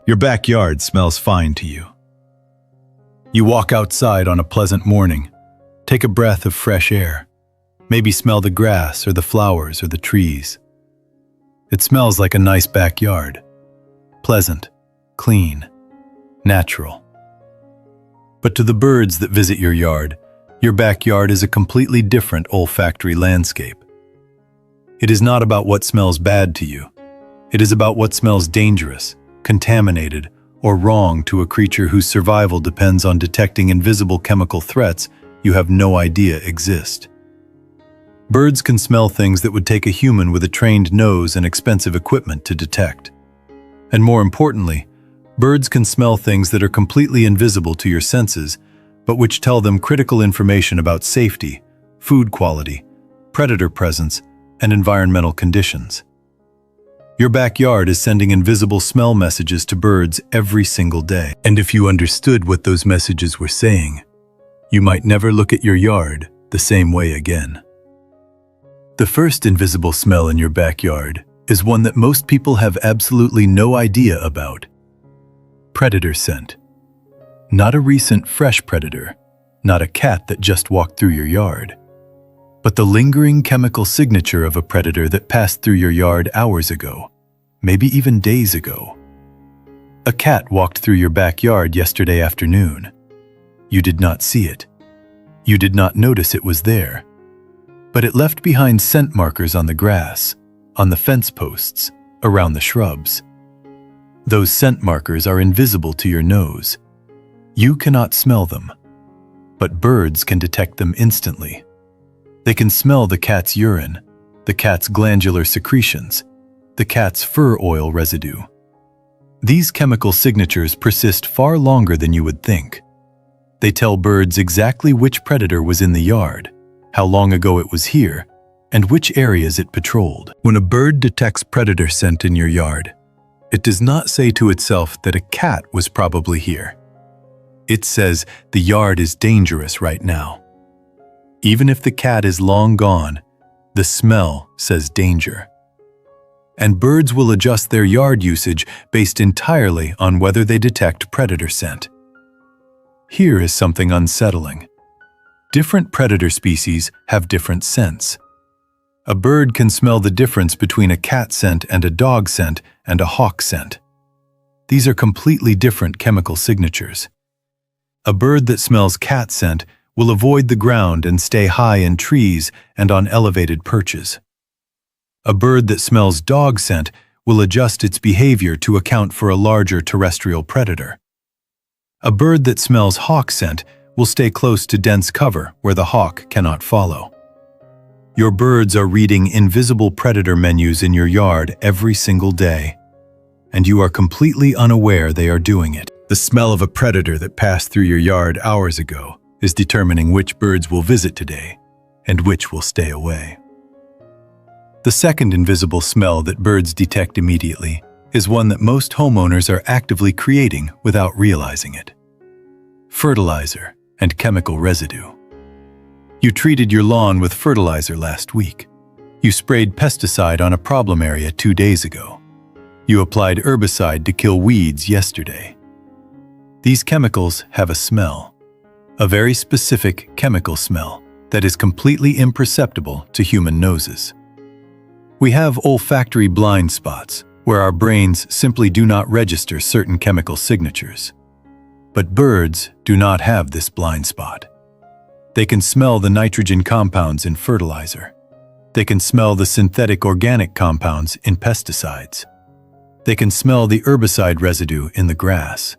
Your backyard smells fine to you. You walk outside on a pleasant morning, take a breath of fresh air, maybe smell the grass or the flowers or the trees. It smells like a nice backyard, pleasant, clean, natural. But to the birds that visit your backyard is a completely different olfactory landscape. It is not about what smells bad to you. It is about what smells dangerous, contaminated, or wrong to a creature whose survival depends on detecting invisible chemical threats you have no idea exist. Birds can smell things that would take a human with a trained nose and expensive equipment to detect. And more importantly, birds can smell things that are completely invisible to your senses, but which tell them critical information about safety, food quality, predator presence, and environmental conditions. Your backyard is sending invisible smell messages to birds every single day. And if you understood what those messages were saying, you might never look at your yard the same way again. The first invisible smell in your backyard is one that most people have absolutely no idea about. Predator scent. Not a recent fresh predator, not a cat that just walked through your yard, but the lingering chemical signature of a predator that passed through your yard hours ago, maybe even days ago. A cat walked through your backyard yesterday afternoon. You did not see it. You did not notice it was there. But it left behind scent markers on the grass, on the fence posts, around the shrubs. Those scent markers are invisible to your nose. You cannot smell them, but birds can detect them instantly. They can smell the cat's urine, the cat's glandular secretions, the cat's fur oil residue. These chemical signatures persist far longer than you would think. They tell birds exactly which predator was in the yard, how long ago it was here, and which areas it patrolled. When a bird detects predator scent in your yard, it does not say to itself that a cat was probably here. It says the yard is dangerous right now. Even if the cat is long gone, the smell says danger. And birds will adjust their yard usage based entirely on whether they detect predator scent. Here is something unsettling. Different predator species have different scents. A bird can smell the difference between a cat scent and a dog scent and a hawk scent. These are completely different chemical signatures. A bird that smells cat scent will avoid the ground and stay high in trees and on elevated perches. A bird that smells dog scent will adjust its behavior to account for a larger terrestrial predator. A bird that smells hawk scent will stay close to dense cover where the hawk cannot follow. Your birds are reading invisible predator menus in your yard every single day, and you are completely unaware they are doing it. The smell of a predator that passed through your yard hours ago is determining which birds will visit today and which will stay away. The second invisible smell that birds detect immediately is one that most homeowners are actively creating without realizing it. Fertilizer and chemical residue. You treated your lawn with fertilizer last week. You sprayed pesticide on a problem area 2 days ago. You applied herbicide to kill weeds yesterday. These chemicals have a smell. A very specific chemical smell that is completely imperceptible to human noses. We have olfactory blind spots where our brains simply do not register certain chemical signatures. But birds do not have this blind spot. They can smell the nitrogen compounds in fertilizer. They can smell the synthetic organic compounds in pesticides. They can smell the herbicide residue in the grass.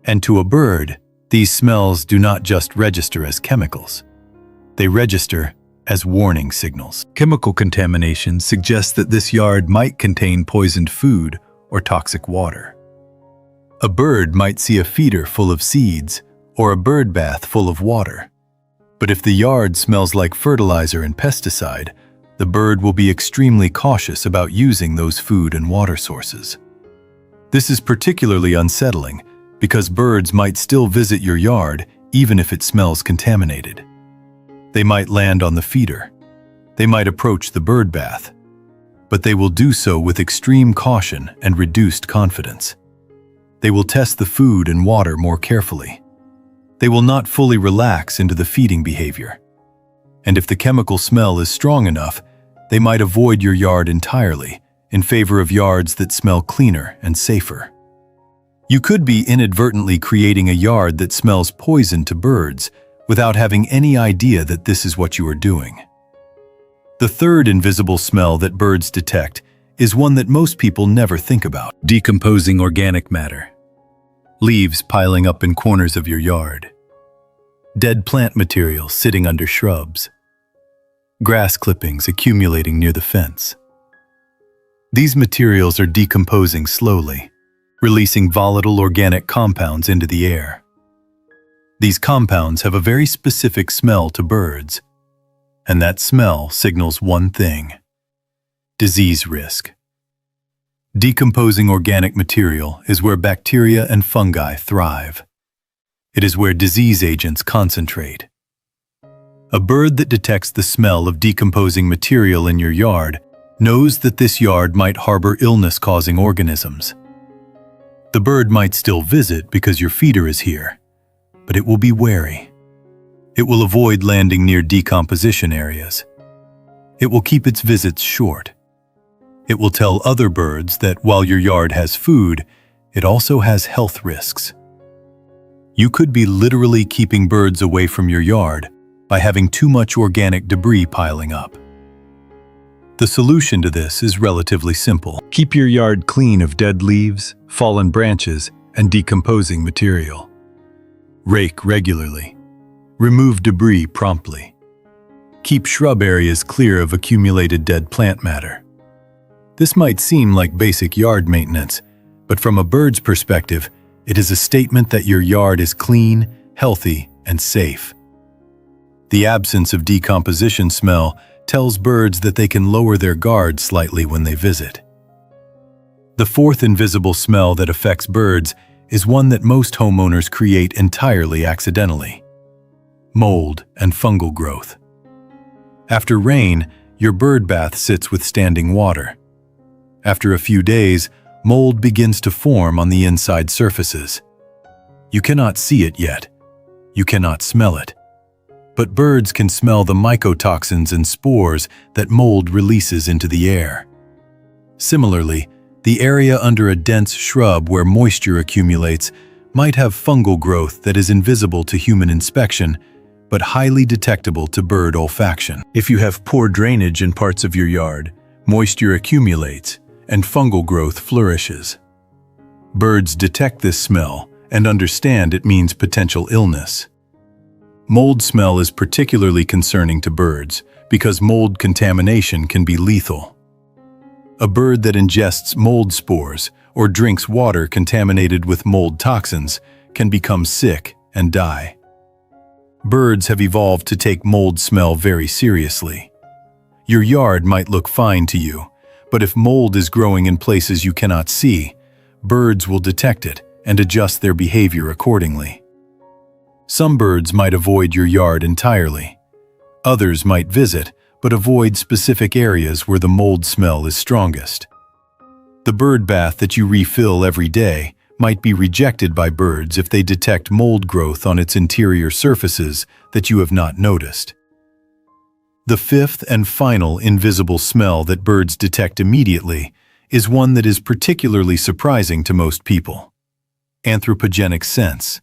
And to a bird, these smells do not just register as chemicals. They register as warning signals. Chemical contamination suggests that this yard might contain poisoned food or toxic water. A bird might see a feeder full of seeds or a bird bath full of water. But if the yard smells like fertilizer and pesticide, the bird will be extremely cautious about using those food and water sources. This is particularly unsettling because birds might still visit your yard even if it smells contaminated. They might land on the feeder. They might approach the bird bath. But they will do so with extreme caution and reduced confidence. They will test the food and water more carefully. They will not fully relax into the feeding behavior. And if the chemical smell is strong enough, they might avoid your yard entirely in favor of yards that smell cleaner and safer. You could be inadvertently creating a yard that smells poison to birds without having any idea that this is what you are doing. The third invisible smell that birds detect is one that most people never think about: decomposing organic matter. Leaves piling up in corners of your yard. Dead plant material sitting under shrubs. Grass clippings accumulating near the fence. These materials are decomposing slowly, releasing volatile organic compounds into the air. These compounds have a very specific smell to birds, and that smell signals one thing: disease risk. Decomposing organic material is where bacteria and fungi thrive. It is where disease agents concentrate. A bird that detects the smell of decomposing material in your yard knows that this yard might harbor illness-causing organisms. The bird might still visit because your feeder is here, but it will be wary. It will avoid landing near decomposition areas. It will keep its visits short. It will tell other birds that while your yard has food, it also has health risks. You could be literally keeping birds away from your yard by having too much organic debris piling up. The solution to this is relatively simple. Keep your yard clean of dead leaves, fallen branches, and decomposing material. Rake regularly. Remove debris promptly. Keep shrub areas clear of accumulated dead plant matter. This might seem like basic yard maintenance, but from a bird's perspective, it is a statement that your yard is clean, healthy, and safe. The absence of decomposition smell tells birds that they can lower their guard slightly when they visit. The fourth invisible smell that affects birds is one that most homeowners create entirely accidentally: mold and fungal growth. After rain, your bird bath sits with standing water. After a few days, mold begins to form on the inside surfaces. You cannot see it yet. You cannot smell it. But birds can smell the mycotoxins and spores that mold releases into the air. Similarly, the area under a dense shrub where moisture accumulates might have fungal growth that is invisible to human inspection, but highly detectable to bird olfaction. If you have poor drainage in parts of your yard, moisture accumulates and fungal growth flourishes. Birds detect this smell and understand it means potential illness. Mold smell is particularly concerning to birds because mold contamination can be lethal. A bird that ingests mold spores or drinks water contaminated with mold toxins can become sick and die. Birds have evolved to take mold smell very seriously. Your yard might look fine to you, but if mold is growing in places you cannot see, birds will detect it and adjust their behavior accordingly. Some birds might avoid your yard entirely. Others might visit, but avoid specific areas where the mold smell is strongest. The bird bath that you refill every day might be rejected by birds if they detect mold growth on its interior surfaces that you have not noticed. The fifth and final invisible smell that birds detect immediately is one that is particularly surprising to most people: anthropogenic scents,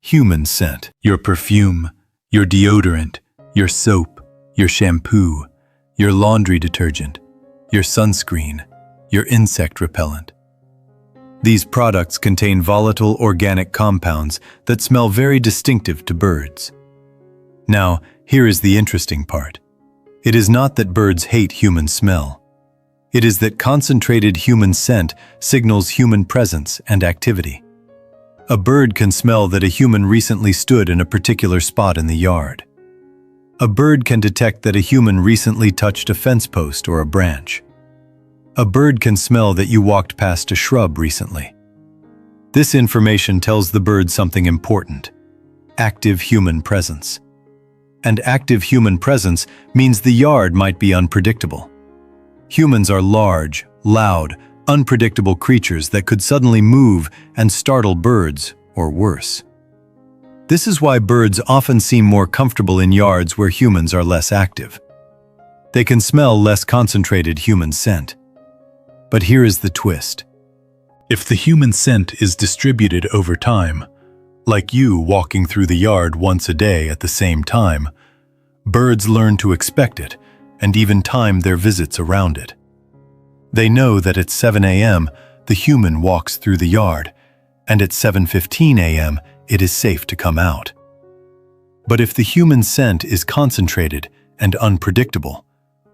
human scent. Your perfume, your deodorant, your soap, your shampoo, your laundry detergent, your sunscreen, your insect repellent. These products contain volatile organic compounds that smell very distinctive to birds. Now, here is the interesting part. It is not that birds hate human smell. It is that concentrated human scent signals human presence and activity. A bird can smell that a human recently stood in a particular spot in the yard. A bird can detect that a human recently touched a fence post or a branch. A bird can smell that you walked past a shrub recently. This information tells the bird something important: active human presence. And active human presence means the yard might be unpredictable. Humans are large, loud, unpredictable creatures that could suddenly move and startle birds, or worse. This is why birds often seem more comfortable in yards where humans are less active. They can smell less concentrated human scent. But here is the twist. If the human scent is distributed over time, like you walking through the yard once a day at the same time, birds learn to expect it and even time their visits around it. They know that at 7 a.m. the human walks through the yard, and at 7:15 a.m. it is safe to come out. But if the human scent is concentrated and unpredictable,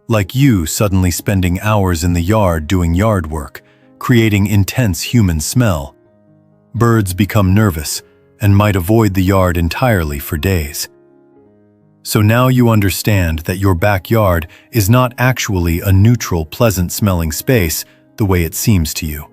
like you suddenly spending hours in the yard doing yard work, creating intense human smell, birds become nervous and might avoid the yard entirely for days. So now you understand that your backyard is not actually a neutral, pleasant-smelling space the way it seems to you.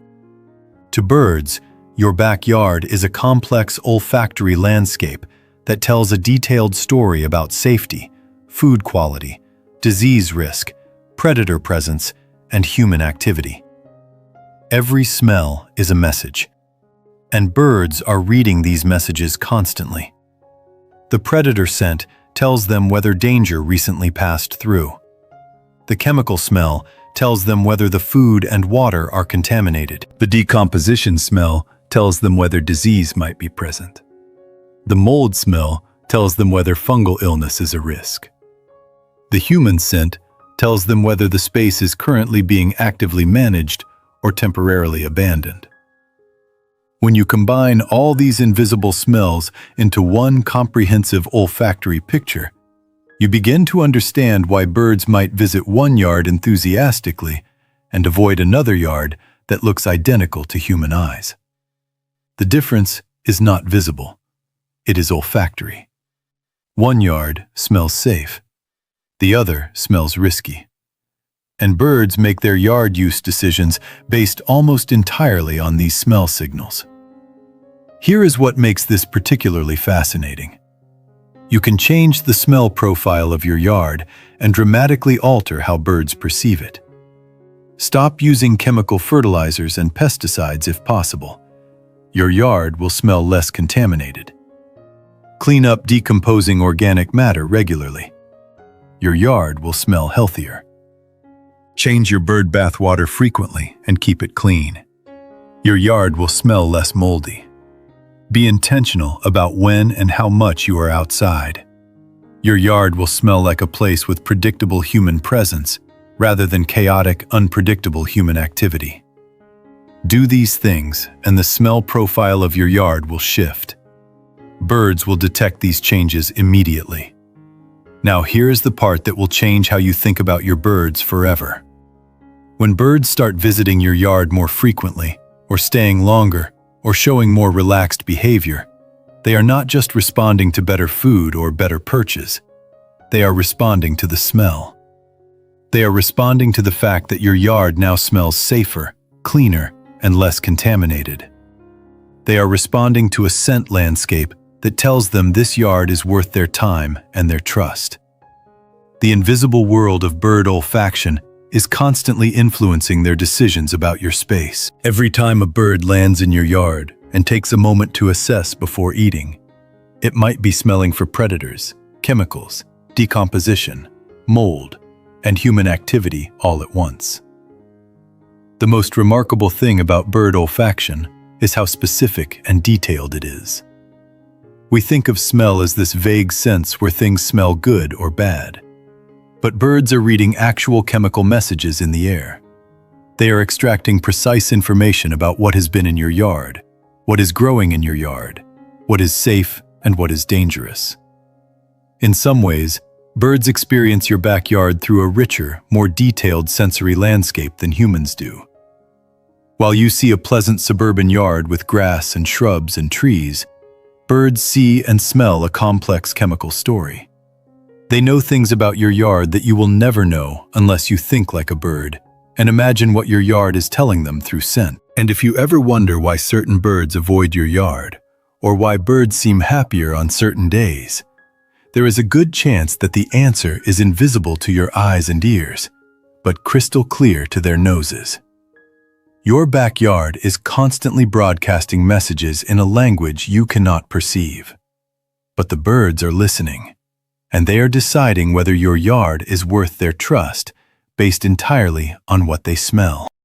To birds, your backyard is a complex olfactory landscape that tells a detailed story about safety, food quality, disease risk, predator presence, and human activity. Every smell is a message, and birds are reading these messages constantly. The predator scent tells them whether danger recently passed through. The chemical smell tells them whether the food and water are contaminated. The decomposition smell tells them whether disease might be present. The mold smell tells them whether fungal illness is a risk. The human scent tells them whether the space is currently being actively managed or temporarily abandoned. When you combine all these invisible smells into one comprehensive olfactory picture, you begin to understand why birds might visit one yard enthusiastically and avoid another yard that looks identical to human eyes. The difference is not visible. It is olfactory. One yard smells safe. The other smells risky. And birds make their yard use decisions based almost entirely on these smell signals. Here is what makes this particularly fascinating. You can change the smell profile of your yard and dramatically alter how birds perceive it. Stop using chemical fertilizers and pesticides if possible. Your yard will smell less contaminated. Clean up decomposing organic matter regularly. Your yard will smell healthier. Change your bird bath water frequently and keep it clean. Your yard will smell less moldy. Be intentional about when and how much you are outside. Your yard will smell like a place with predictable human presence rather than chaotic, unpredictable human activity. Do these things, and the smell profile of your yard will shift. Birds will detect these changes immediately. Now here is the part that will change how you think about your birds forever. When birds start visiting your yard more frequently, or staying longer, or showing more relaxed behavior, they are not just responding to better food or better perches. They are responding to the smell. They are responding to the fact that your yard now smells safer, cleaner, and less contaminated. They are responding to a scent landscape that tells them this yard is worth their time and their trust. The invisible world of bird olfaction is constantly influencing their decisions about your space. Every time a bird lands in your yard and takes a moment to assess before eating, it might be smelling for predators, chemicals, decomposition, mold, and human activity all at once. The most remarkable thing about bird olfaction is how specific and detailed it is. We think of smell as this vague sense where things smell good or bad. But birds are reading actual chemical messages in the air. They are extracting precise information about what has been in your yard, what is growing in your yard, what is safe and what is dangerous. In some ways, birds experience your backyard through a richer, more detailed sensory landscape than humans do. While you see a pleasant suburban yard with grass and shrubs and trees, birds see and smell a complex chemical story. They know things about your yard that you will never know unless you think like a bird and imagine what your yard is telling them through scent. And if you ever wonder why certain birds avoid your yard, or why birds seem happier on certain days, there is a good chance that the answer is invisible to your eyes and ears, but crystal clear to their noses. Your backyard is constantly broadcasting messages in a language you cannot perceive. But the birds are listening, and they are deciding whether your yard is worth their trust based entirely on what they smell.